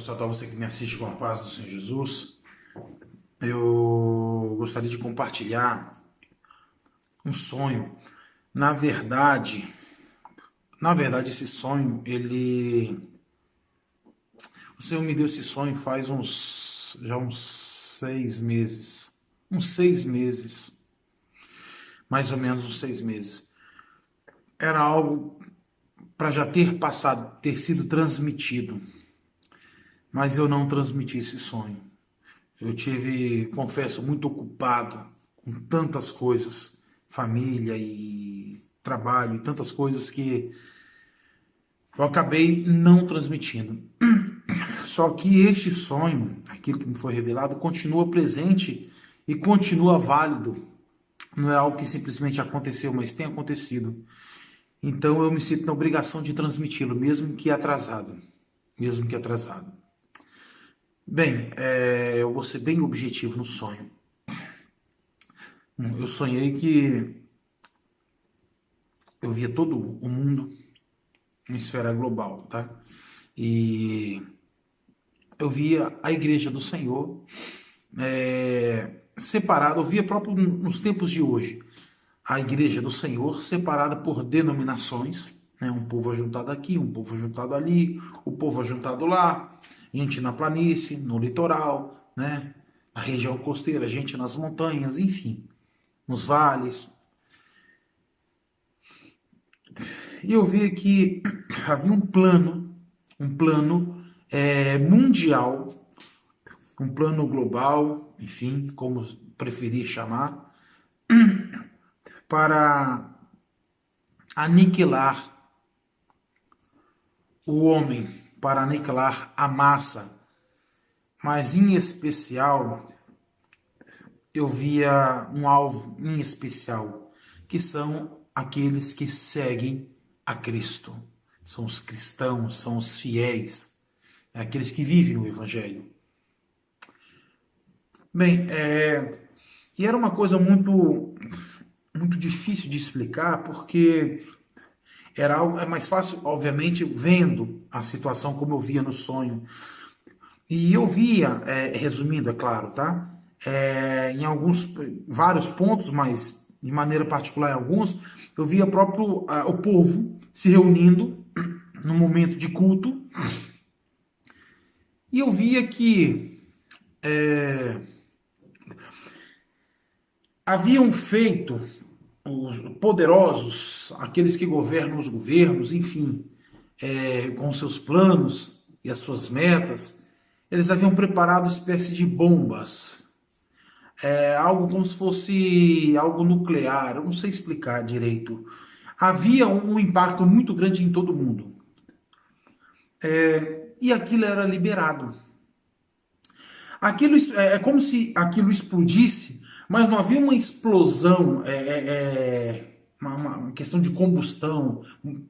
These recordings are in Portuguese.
saudar você que me assiste com a paz do Senhor Jesus. Eu gostaria de compartilhar um sonho. Na verdade, esse sonho, o Senhor me deu esse sonho faz já uns 6 meses. Uns 6 meses. Mais ou menos uns 6 meses. Era algo para já ter passado, ter sido transmitido. Mas eu não transmiti esse sonho. Eu tive, confesso, muito ocupado com tantas coisas, família e trabalho, e tantas coisas que eu acabei não transmitindo. Só que este sonho, aquilo que me foi revelado, continua presente e continua válido. Não é algo que simplesmente aconteceu, mas tem acontecido. Então eu me sinto na obrigação de transmiti-lo, mesmo que atrasado. Mesmo que atrasado. Bem, eu vou ser bem objetivo no sonho. Eu sonhei que eu via todo o mundo em esfera global, tá? E eu via a igreja do Senhor separada, eu via próprio nos tempos de hoje, a igreja do Senhor separada por denominações, né? Um povo ajuntado aqui, um povo ajuntado ali, o povo ajuntado lá, gente na planície, no litoral, né? Na região costeira, gente nas montanhas, enfim, nos vales. E eu vi que havia um plano mundial, um plano global, enfim, como preferir chamar, para aniquilar o homem, para aniquilar a massa. Mas em especial, eu via um alvo em especial, que são aqueles que seguem a Cristo. São os cristãos, são os fiéis, aqueles que vivem o Evangelho. Bem, e era uma coisa muito difícil de explicar, porque era algo, é mais fácil, obviamente, vendo a situação como eu via no sonho. E eu via, resumindo, é claro, tá? Em vários pontos, mas de maneira particular em alguns, eu via o povo se reunindo no momento de culto, e eu via que haviam feito os poderosos, aqueles que governam os governos, enfim, com seus planos e as suas metas, eles haviam preparado espécie de bombas, algo como se fosse algo nuclear, eu não sei explicar direito. Havia um impacto muito grande em todo mundo. E aquilo era liberado. Aquilo é como se aquilo explodisse, mas não havia uma explosão, uma questão de combustão,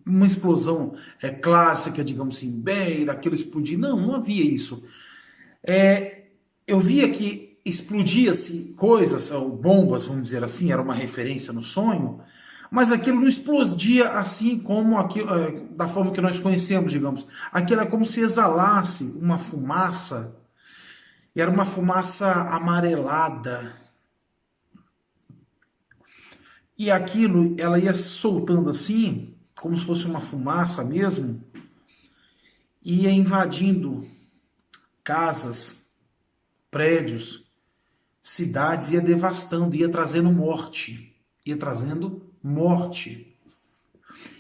uma explosão clássica, digamos assim, bem, daquilo explodir. Não havia isso. Eu via que explodia-se coisas, ou bombas, vamos dizer assim, era uma referência no sonho, mas aquilo não explodia assim como aquilo, da forma que nós conhecemos, digamos. Aquilo é como se exalasse uma fumaça, e era uma fumaça amarelada. E aquilo, ela ia soltando assim, como se fosse uma fumaça mesmo, e ia invadindo casas, prédios, cidades, ia devastando, ia trazendo morte.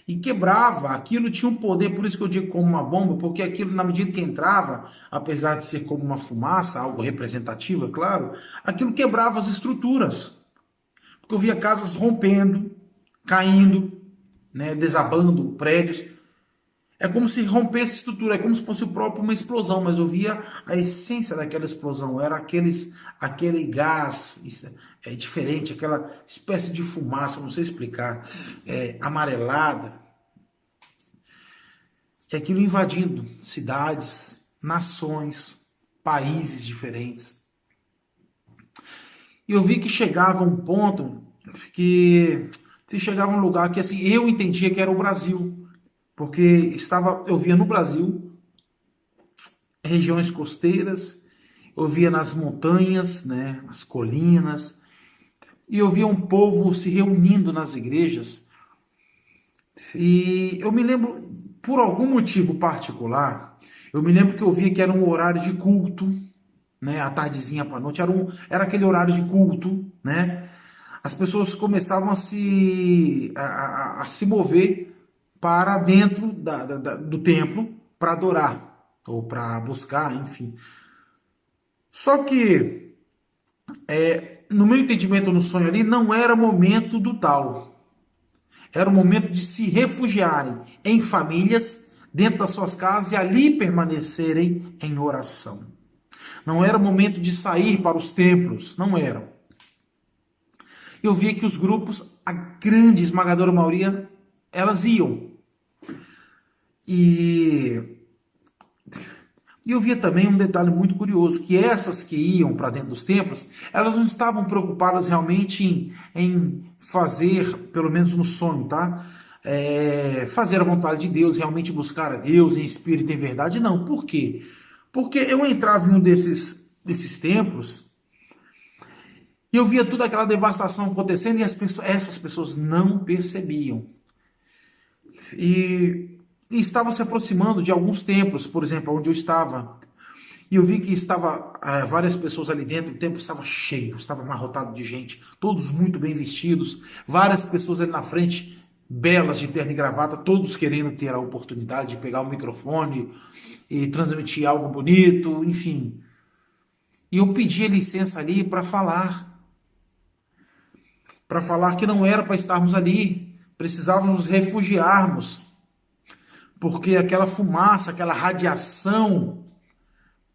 E quebrava, aquilo tinha um poder, por isso que eu digo como uma bomba, porque aquilo, na medida que entrava, apesar de ser como uma fumaça, algo representativo, é claro, aquilo quebrava as estruturas. Porque eu via casas rompendo, caindo, né, desabando, prédios. É como se rompesse a estrutura, é como se fosse o próprio uma explosão, mas eu via a essência daquela explosão, era aquele gás diferente, aquela espécie de fumaça, não sei explicar, amarelada, e aquilo invadindo cidades, nações, países diferentes. E eu vi que chegava um ponto que chegava um lugar que assim eu entendia que era o Brasil. Porque eu via no Brasil regiões costeiras, eu via nas montanhas, né, nas colinas, e eu via um povo se reunindo nas igrejas. E eu me lembro, por algum motivo particular, eu me lembro que eu via que era um horário de culto, né, à tardezinha para a noite, era aquele horário de culto, né? As pessoas começavam a se mover para dentro do templo para adorar, ou para buscar, enfim. Só que, no meu entendimento no sonho ali, não era momento do tal. Era o momento de se refugiarem em famílias, dentro das suas casas e ali permanecerem em oração. Não era momento de sair para os templos, não era. Eu via que os grupos, a grande esmagadora maioria, elas iam. E eu via também um detalhe muito curioso, que essas que iam para dentro dos templos, elas não estavam preocupadas realmente em fazer, pelo menos no sonho, tá? Fazer a vontade de Deus, realmente buscar a Deus em espírito e em verdade, não. Por quê? Porque eu entrava em um desses templos e eu via toda aquela devastação acontecendo e essas pessoas não percebiam. E estava se aproximando de alguns templos, por exemplo, onde eu estava. E eu vi que estava várias pessoas ali dentro, o templo estava cheio, estava amarrotado de gente, todos muito bem vestidos, várias pessoas ali na frente, belas de terno e gravata, todos querendo ter a oportunidade de pegar o microfone e transmitir algo bonito, enfim. E eu pedi licença ali para falar que não era para estarmos ali, precisávamos nos refugiarmos, porque aquela fumaça, aquela radiação,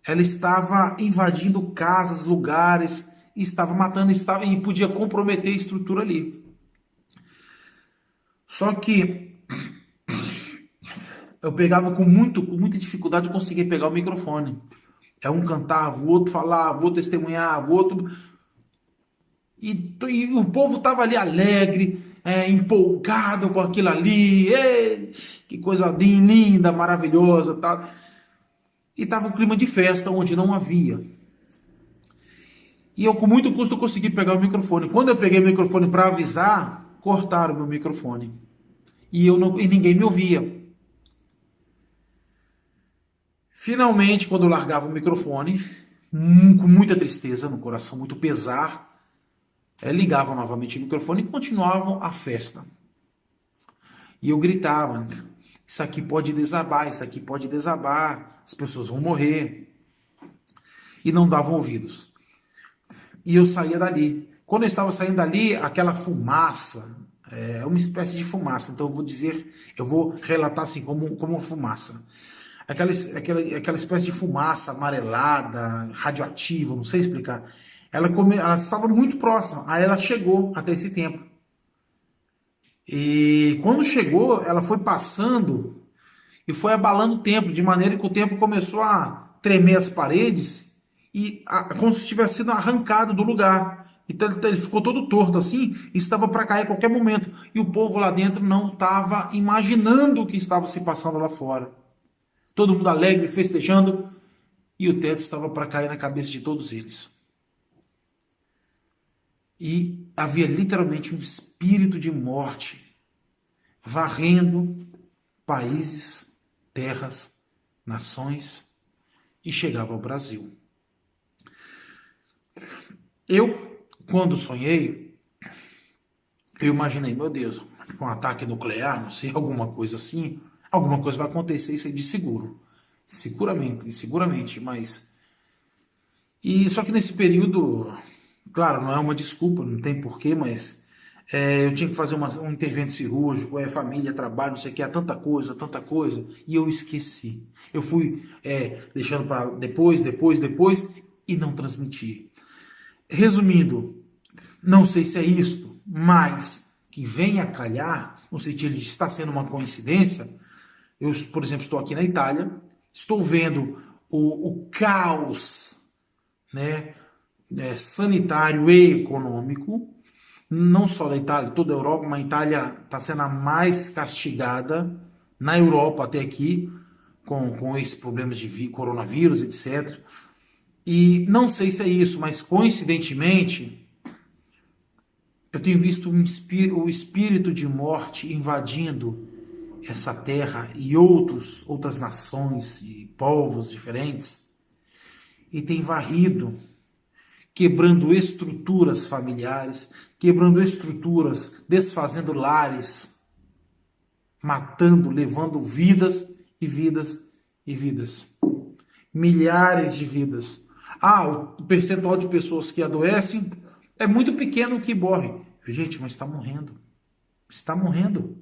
ela estava invadindo casas, lugares, estava matando, e podia comprometer a estrutura ali. Só que eu pegava com muita dificuldade de conseguir pegar o microfone. Um cantava, o outro falava, o outro testemunhava, o outro... E o povo estava ali alegre, empolgado com aquilo ali, que coisa linda, maravilhosa, tá? E estava um clima de festa onde não havia. E eu com muito custo consegui pegar o microfone. Quando eu peguei o microfone para avisar, cortaram o meu microfone. E ninguém me ouvia. Finalmente, quando eu largava o microfone, com muita tristeza no coração, muito pesar, ligavam novamente o microfone e continuavam a festa. E eu gritava, isso aqui pode desabar, isso aqui pode desabar, as pessoas vão morrer. E não davam ouvidos. E eu saía dali. Quando eu estava saindo dali, aquela fumaça, uma espécie de fumaça, então eu vou relatar assim como uma fumaça. Aquela espécie de fumaça amarelada, radioativa, não sei explicar. Ela estava muito próxima, aí ela chegou até esse templo. E quando chegou, ela foi passando e foi abalando o templo, de maneira que o templo começou a tremer as paredes, como se tivesse sido arrancado do lugar. Então ele ficou todo torto assim, e estava para cair a qualquer momento. E o povo lá dentro não estava imaginando o que estava se passando lá fora. Todo mundo alegre, festejando, e o teto estava para cair na cabeça de todos eles. E havia literalmente um espírito de morte varrendo países, terras, nações, e chegava ao Brasil. Eu, quando sonhei, eu imaginei, meu Deus, um ataque nuclear, não sei, alguma coisa assim, alguma coisa vai acontecer, isso é de seguro. Seguramente, mas... Só que nesse período, claro, não é uma desculpa, não tem porquê, mas eu tinha que fazer um intervento cirúrgico, família, trabalho, não sei o que, tanta coisa, e eu esqueci. Eu fui deixando para depois, e não transmiti. Resumindo, não sei se é isto, mas que venha a calhar, no sentido de estar sendo uma coincidência. Eu, por exemplo, estou aqui na Itália, estou vendo o caos, né, sanitário e econômico, não só da Itália, toda a Europa, mas a Itália está sendo a mais castigada na Europa até aqui, com esses problemas de coronavírus, etc. E não sei se é isso, mas coincidentemente eu tenho visto o espírito de morte invadindo essa terra e outras nações e povos diferentes e tem varrido, quebrando estruturas familiares, quebrando estruturas, desfazendo lares, matando, levando vidas e vidas e vidas. Milhares de vidas. Ah, o percentual de pessoas que adoecem é muito pequeno o que morre. Gente, mas está morrendo. Está morrendo.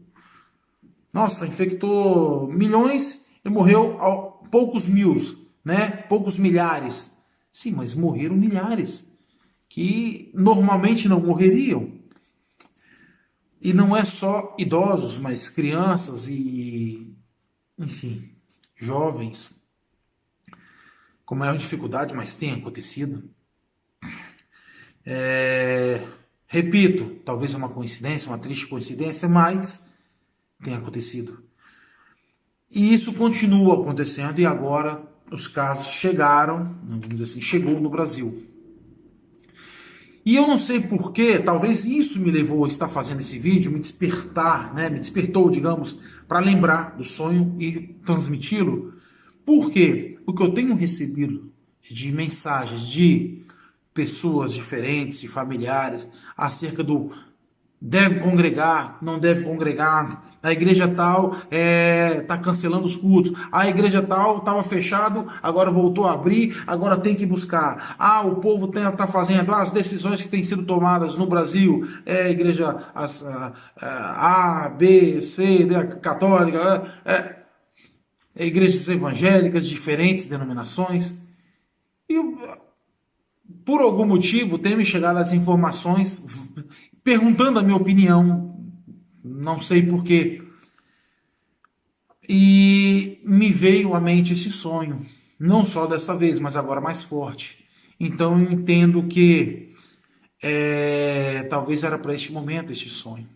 Nossa, infectou milhões e morreu poucos mil, né? Poucos milhares. Sim, mas morreram milhares que normalmente não morreriam. E não é só idosos, mas crianças e, enfim, jovens com maior dificuldade, mas tem acontecido. Repito, talvez uma coincidência, uma triste coincidência, mas tem acontecido. E isso continua acontecendo e agora os casos chegaram, vamos dizer assim, chegou no Brasil. E eu não sei porquê, talvez isso me levou a estar fazendo esse vídeo, me despertar, né? Me despertou, digamos, para lembrar do sonho e transmiti-lo. Por quê? Porque eu tenho recebido de mensagens de pessoas diferentes, de familiares, acerca do deve congregar, não deve congregar, a igreja tal está cancelando os cultos, a igreja tal estava fechado, agora voltou a abrir, agora tem que buscar. Ah, o povo está fazendo as decisões que têm sido tomadas no Brasil, a igreja A, B, C, D, católica, igrejas evangélicas, diferentes denominações. E por algum motivo tem me chegado as informações perguntando a minha opinião, não sei porquê. E me veio à mente esse sonho, não só dessa vez, mas agora mais forte. Então eu entendo que talvez era para este momento este sonho.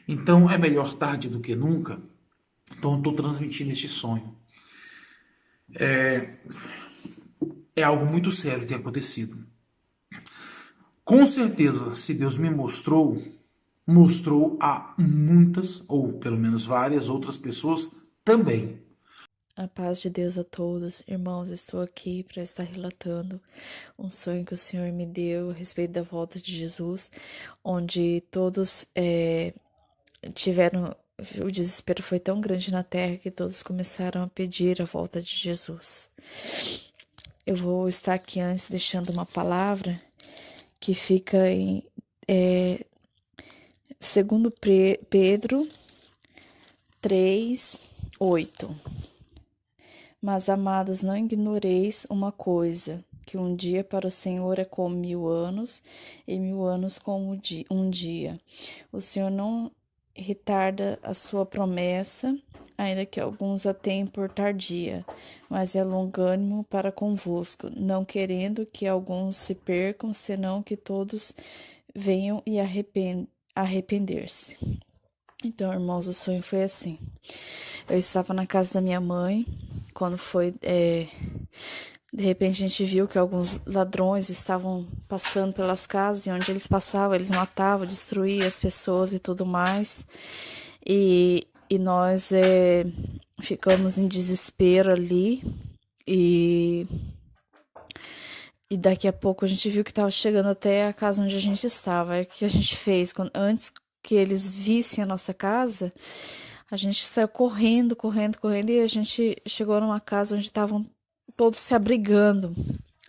Então é melhor tarde do que nunca. Então eu estou transmitindo este sonho. É algo muito sério que tem acontecido. Com certeza, se Deus me mostrou a muitas, ou pelo menos várias outras pessoas também. A paz de Deus a todos. Irmãos, estou aqui para estar relatando um sonho que o Senhor me deu a respeito da volta de Jesus, onde todos tiveram. O desespero foi tão grande na terra que todos começaram a pedir a volta de Jesus. Eu vou estar aqui antes deixando uma palavra que fica em 2 Pedro 3:8. Mas, amados, não ignoreis uma coisa, que um dia para o Senhor é como 1000 anos, e 1000 anos como um dia. O Senhor não retarda a sua promessa, ainda que alguns a tenham por tardia, mas é longânimo para convosco, não querendo que alguns se percam, senão que todos venham e arrepender-se. Então, irmãos, o sonho foi assim. Eu estava na casa da minha mãe, quando foi, de repente a gente viu que alguns ladrões estavam passando pelas casas e onde eles passavam, eles matavam, destruíam as pessoas e tudo mais. E nós ficamos em desespero ali e daqui a pouco a gente viu que estava chegando até a casa onde a gente estava. Aí o que a gente fez? Antes que eles vissem a nossa casa, a gente saiu correndo, e a gente chegou numa casa onde estavam todos se abrigando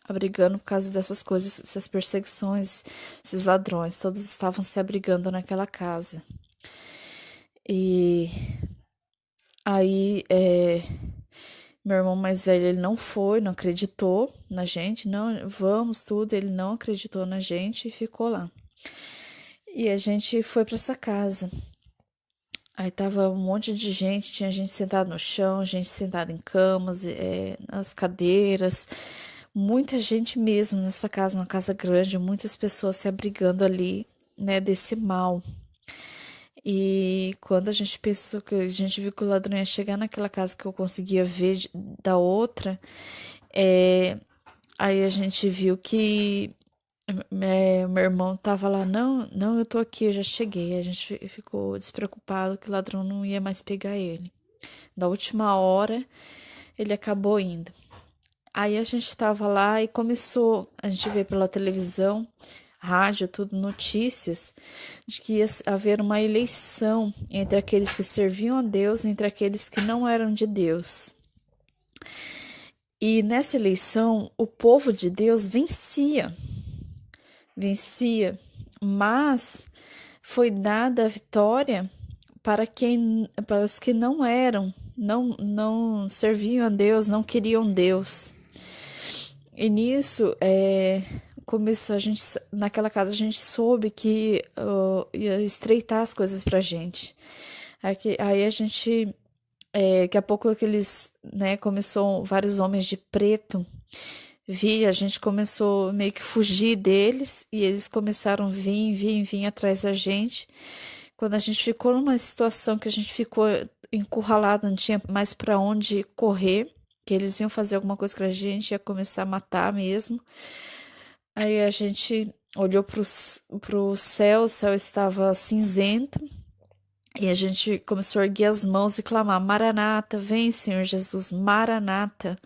por causa dessas coisas, essas perseguições, esses ladrões, todos estavam se abrigando naquela casa. E aí, meu irmão mais velho, ele não acreditou na gente, não, vamos tudo, ele não acreditou na gente e ficou lá. E a gente foi para essa casa. Aí tava um monte de gente, tinha gente sentada no chão, gente sentada em camas, nas cadeiras, muita gente mesmo nessa casa, uma casa grande, muitas pessoas se abrigando ali, né, desse mal. E quando a gente pensou que a gente viu que o ladrão ia chegar naquela casa que eu conseguia ver da outra, é, aí a gente viu que meu irmão tava lá, não, não, eu tô aqui, eu já cheguei. A gente ficou despreocupado que o ladrão não ia mais pegar ele. Da última hora, ele acabou indo. Aí a gente tava lá e começou, a gente vê pela televisão, rádio, tudo, notícias, de que ia haver uma eleição entre aqueles que serviam a Deus e entre aqueles que não eram de Deus. E nessa eleição, o povo de Deus vencia, mas foi dada a vitória para os que não eram, não serviam a Deus, não queriam Deus. E nisso, começou naquela casa a gente soube que ia estreitar as coisas pra gente. Aí a gente, daqui a pouco aqueles, né, começou vários homens de preto, a gente começou meio que fugir deles e eles começaram a vir atrás da gente. Quando a gente ficou numa situação que a gente ficou encurralado, não tinha mais para onde correr, que eles iam fazer alguma coisa com a gente, ia começar a matar mesmo. Aí a gente olhou pro céu, o céu estava cinzento, e a gente começou a erguer as mãos e clamar: Maranata, vem, Senhor Jesus, Maranata.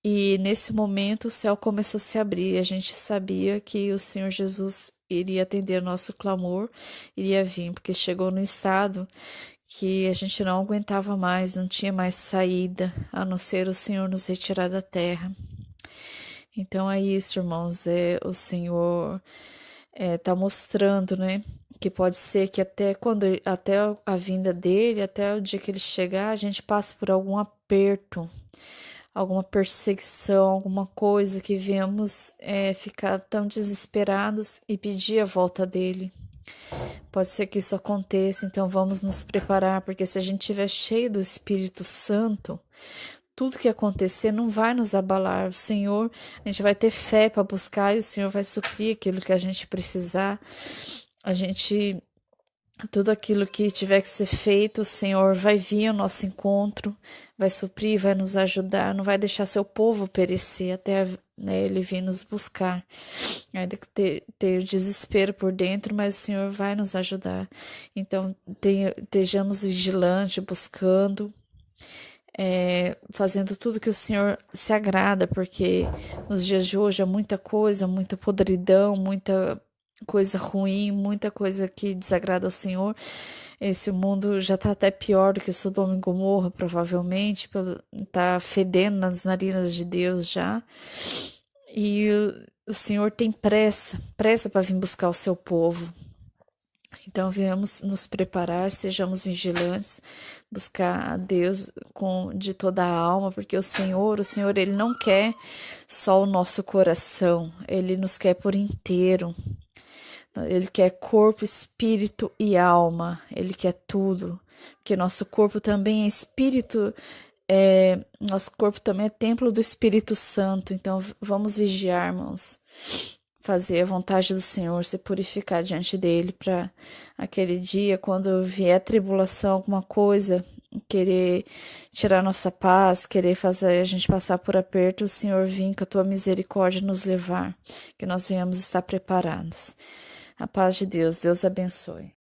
E nesse momento o céu começou a se abrir. A gente sabia que o Senhor Jesus iria atender o nosso clamor, iria vir, porque chegou no estado que a gente não aguentava mais, não tinha mais saída, a não ser o Senhor nos retirar da terra. Então é isso, irmãos, o Senhor tá mostrando, né, que pode ser que até a vinda dele, até o dia que ele chegar, a gente passe por algum aperto, alguma perseguição, alguma coisa que venhamos ficar tão desesperados e pedir a volta dele. Pode ser que isso aconteça, então vamos nos preparar, porque se a gente estiver cheio do Espírito Santo, tudo que acontecer não vai nos abalar. O Senhor, a gente vai ter fé para buscar e o Senhor vai suprir aquilo que a gente precisar. Tudo aquilo que tiver que ser feito, o Senhor vai vir ao nosso encontro, vai suprir, vai nos ajudar, não vai deixar seu povo perecer até, né, ele vir nos buscar. Ainda que ter o desespero por dentro, mas o Senhor vai nos ajudar. Então, estejamos vigilantes, buscando, fazendo tudo que o Senhor se agrada, porque nos dias de hoje há muita coisa, muita podridão, muita coisa ruim, muita coisa que desagrada ao Senhor. Esse mundo já tá até pior do que Sodoma e Gomorra, provavelmente, tá fedendo nas narinas de Deus já. E o Senhor tem pressa para vir buscar o seu povo. Então, venhamos nos preparar, sejamos vigilantes, buscar a Deus de toda a alma, porque o Senhor, ele não quer só o nosso coração, ele nos quer por inteiro. Ele quer corpo, espírito e alma. Ele quer tudo. Porque nosso corpo também é espírito. Nosso corpo também é templo do Espírito Santo. Então vamos vigiar, irmãos. Fazer a vontade do Senhor, se purificar diante dele para aquele dia, quando vier tribulação, alguma coisa, querer tirar nossa paz, querer fazer a gente passar por aperto, o Senhor vir com a tua misericórdia nos levar, que nós venhamos estar preparados. A paz de Deus, Deus abençoe.